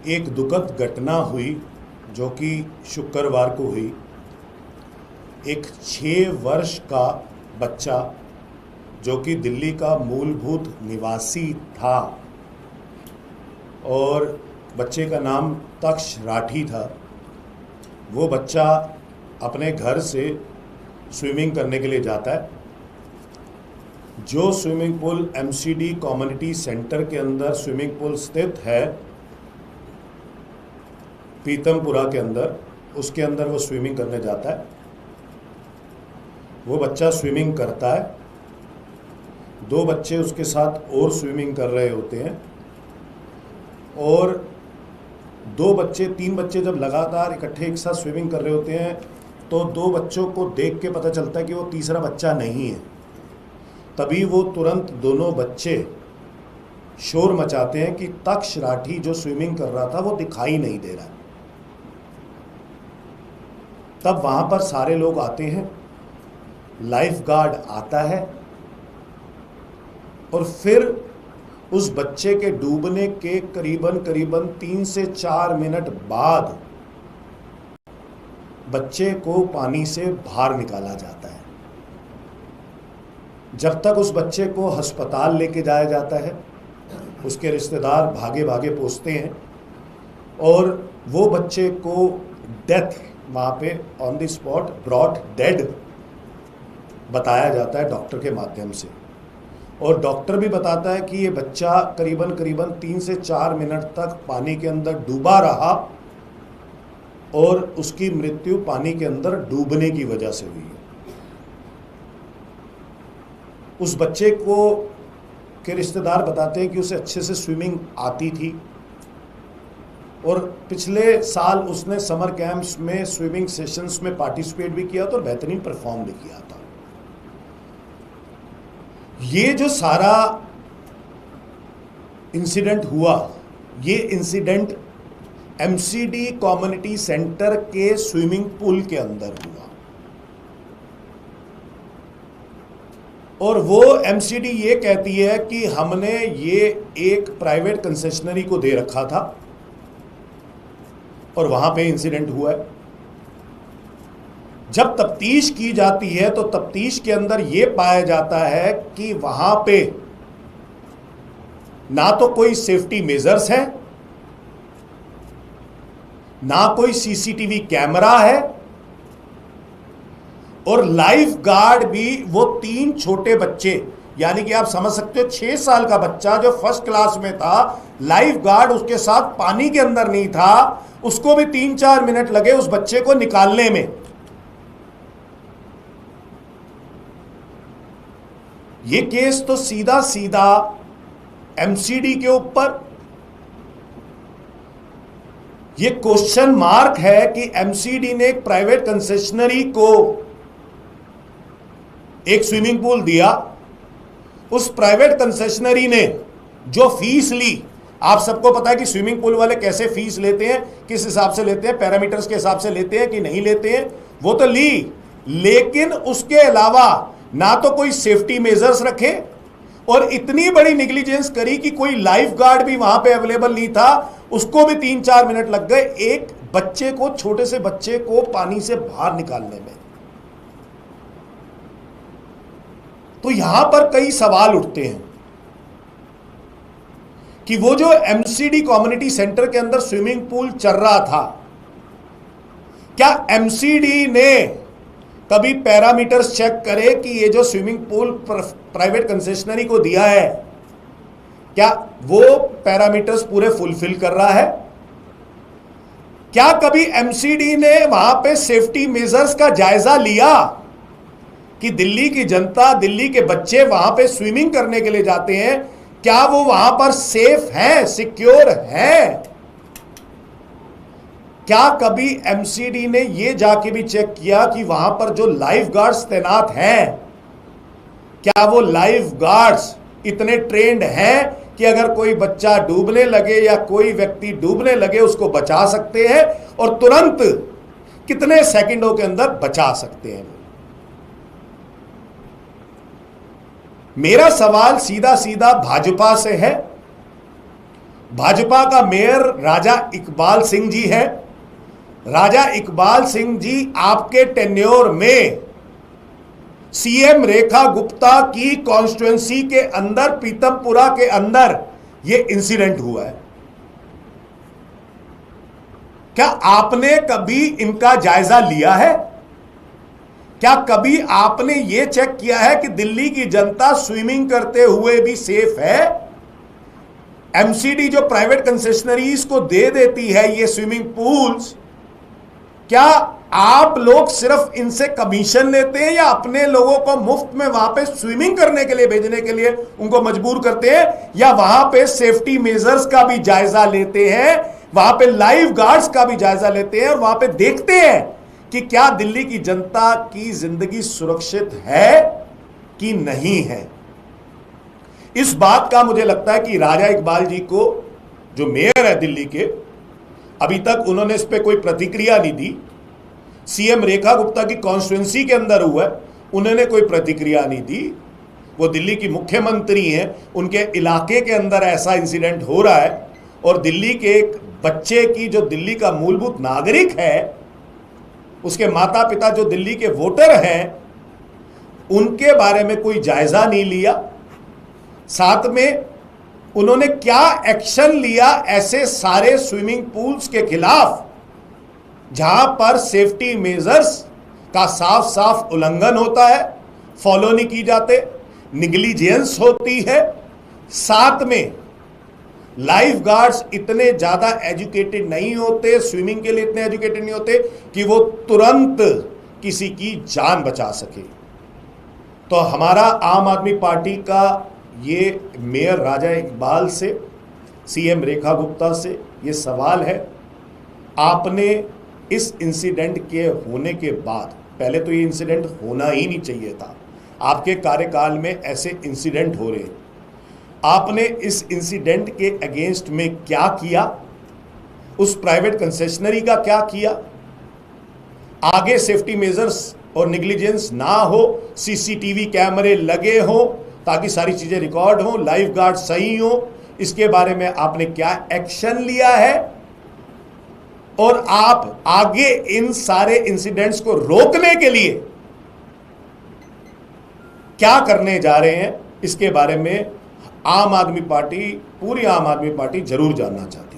एक दुखद घटना हुई जो कि शुक्रवार को हुई। एक 6 वर्ष का बच्चा जो कि दिल्ली का मूलभूत निवासी था और बच्चे का नाम तक्ष राठी था, वो बच्चा अपने घर से स्विमिंग करने के लिए जाता है। जो swimming pool MCD community centre के अंदर स्विमिंग पूल स्थित है पीतमपुरा के अंदर, उसके अंदर वो स्विमिंग करने जाता है। वो बच्चा स्विमिंग करता है, 2 बच्चे उसके साथ और स्विमिंग कर रहे होते हैं और 3 बच्चे जब लगातार इकट्ठे एक साथ स्विमिंग कर रहे होते हैं तो 2 बच्चों को देख के पता चलता है कि वो तीसरा बच्चा नहीं है। तभी वो तुरंत दोनों बच्चे शोर मचाते हैं कि तक्ष राठी जो स्विमिंग कर रहा था वो दिखाई नहीं दे रहा। तब वहाँ पर सारे लोग आते हैं, लाइफ गार्ड आता है और फिर उस बच्चे के डूबने के करीबन 3 से 4 मिनट बाद बच्चे को पानी से बाहर निकाला जाता है। जब तक उस बच्चे को अस्पताल लेके जाया जाता है, उसके रिश्तेदार भागे भागे पहुंचते हैं और वो बच्चे को डेथ वहाँ पे on the spot brought dead बताया जाता है डॉक्टर के माध्यम से। और डॉक्टर भी बताता है कि ये बच्चा करीबन 3 से 4 मिनट तक पानी के अंदर डूबा रहा और उसकी मृत्यु पानी के अंदर डूबने की वजह से हुई है। उस बच्चे को के रिश्तेदार बताते हैं कि उसे अच्छे से स्विमिंग आती थी और पिछले साल उसने समर कैंप्स में स्विमिंग सेशंस में पार्टिसिपेट भी किया था और बेहतरीन परफॉर्म भी किया था। ये जो सारा इंसिडेंट हुआ, ये इंसिडेंट एमसीडी कम्युनिटी सेंटर के स्विमिंग पूल के अंदर हुआ और वो एमसीडी ये कहती है कि हमने ये एक प्राइवेट कंसेशनरी को दे रखा था और वहां पे इंसिडेंट हुआ है। जब तफ्तीश की जाती है तो तफ्तीश के अंदर यह पाया जाता है कि वहां पे ना तो कोई सेफ्टी मेजर्स है, ना कोई सीसीटीवी कैमरा है और लाइफ गार्ड भी वो 3 छोटे बच्चे, यानी कि आप समझ सकते हो 6 साल का बच्चा जो फर्स्ट क्लास में था, लाइफ गार्ड उसके साथ पानी के अंदर नहीं था, उसको भी 3-4 मिनट लगे उस बच्चे को निकालने में। ये केस तो सीधा एमसीडी के ऊपर, ये क्वेश्चन मार्क है कि एमसीडी ने एक प्राइवेट कंसेशनरी को एक स्विमिंग पूल दिया, उस प्राइवेट कंसेशनरी ने जो फीस ली, आप सबको पता है कि स्विमिंग पूल वाले कैसे फीस लेते हैं, किस हिसाब से लेते हैं, पैरामीटर्स के हिसाब से लेते हैं कि नहीं लेते हैं, वो तो ली, लेकिन उसके अलावा ना तो कोई सेफ्टी मेजर्स रखे और इतनी बड़ी निग्लिजेंस करी कि कोई लाइफ गार्ड भी वहां पे अवेलेबल नहीं था, उसको भी 3-4 मिनट लग गए एक बच्चे को, छोटे से बच्चे को पानी से बाहर निकालने में। तो यहां पर कई सवाल उठते हैं कि वो जो एमसीडी कम्युनिटी सेंटर के अंदर स्विमिंग पूल चल रहा था, क्या एमसीडी ने कभी पैरामीटर्स चेक करे कि ये जो स्विमिंग पूल प्राइवेट कंसेशनरी को दिया है, क्या वो पैरामीटर्स पूरे फुलफिल कर रहा है? क्या कभी एमसीडी ने वहां पे सेफ्टी मेजर्स का जायजा लिया कि दिल्ली की जनता, दिल्ली के बच्चे वहां पे स्विमिंग करने के लिए जाते हैं, क्या वो वहां पर सेफ हैं, सिक्योर हैं? क्या कभी एमसीडी ने ये जाके भी चेक किया कि वहां पर जो लाइफ गार्ड्स तैनात हैं, क्या वो लाइफ गार्ड्स इतने ट्रेंड हैं कि अगर कोई बच्चा डूबने लगे या कोई व्यक्ति डूबने लगे उसको बचा सकते हैं और तुरंत कितने सेकंडों के अंदर बचा सकते हैं? मेरा सवाल सीधा सीधा भाजपा से है भाजपा का मेयर राजा इकबाल सिंह जी है। राजा इकबाल सिंह जी, आपके टेन्योर में सीएम रेखा गुप्ता की कॉन्स्टिट्युएंसी के अंदर, पीतमपुरा के अंदर यह इंसिडेंट हुआ है। क्या आपने कभी इनका जायजा लिया है? क्या कभी आपने यह चेक किया है कि दिल्ली की जनता स्विमिंग करते हुए भी सेफ है? एमसीडी जो प्राइवेट कंसेशनरीज को दे देती है ये स्विमिंग पूल्स, क्या आप लोग सिर्फ इनसे कमीशन लेते हैं या अपने लोगों को मुफ्त में वहां पे स्विमिंग करने के लिए भेजने के लिए उनको मजबूर करते हैं, या वहां पे सेफ्टी मेजर्स का भी जायजा लेते हैं, वहां पे लाइफ गार्ड्स का भी जायजा लेते हैं और वहां पे देखते हैं कि क्या दिल्ली की जनता की जिंदगी सुरक्षित है कि नहीं है? इस बात का मुझे लगता है कि राजा इकबाल जी को, जो मेयर है दिल्ली के, अभी तक उन्होंने इस पर कोई प्रतिक्रिया नहीं दी। सीएम रेखा गुप्ता की कॉन्स्टिट्युएंसी के अंदर हुआ है, उन्होंने कोई प्रतिक्रिया नहीं दी। वो दिल्ली की मुख्यमंत्री हैं, उनके इलाके के अंदर ऐसा इंसिडेंट हो रहा है और दिल्ली के एक बच्चे की, जो दिल्ली का मूलभूत नागरिक है, उसके माता पिता जो दिल्ली के वोटर हैं, उनके बारे में कोई जायजा नहीं लिया। साथ में उन्होंने क्या एक्शन लिया ऐसे सारे स्विमिंग पूल्स के खिलाफ जहां पर सेफ्टी मेजर्स का साफ साफ उल्लंघन होता है, फॉलो नहीं की जाते, निग्लिजेंस होती है। साथ में लाइफ गार्ड्स इतने ज्यादा एजुकेटेड नहीं होते, स्विमिंग के लिए इतने एजुकेटेड नहीं होते कि वो तुरंत किसी की जान बचा सके। तो हमारा आम आदमी पार्टी का ये मेयर राजा इकबाल से, सीएम रेखा गुप्ता से ये सवाल है, आपने इस इंसिडेंट के होने के बाद, पहले तो ये इंसिडेंट होना ही नहीं चाहिए था, आपके कार्यकाल में ऐसे इंसिडेंट हो रहे हैं, आपने इस इंसिडेंट के अगेंस्ट में क्या किया? उस प्राइवेट कंसेशनरी का क्या किया? आगे सेफ्टी मेजर्स और निग्लिजेंस ना हो, सीसीटीवी कैमरे लगे हो ताकि सारी चीजें रिकॉर्ड हो, लाइफ गार्ड सही हो, इसके बारे में आपने क्या एक्शन लिया है? और आप आगे इन सारे इंसिडेंट्स को रोकने के लिए क्या करने जा रहे हैं, इसके बारे में आम आदमी पार्टी, पूरी आम आदमी पार्टी जरूर जानना चाहती है।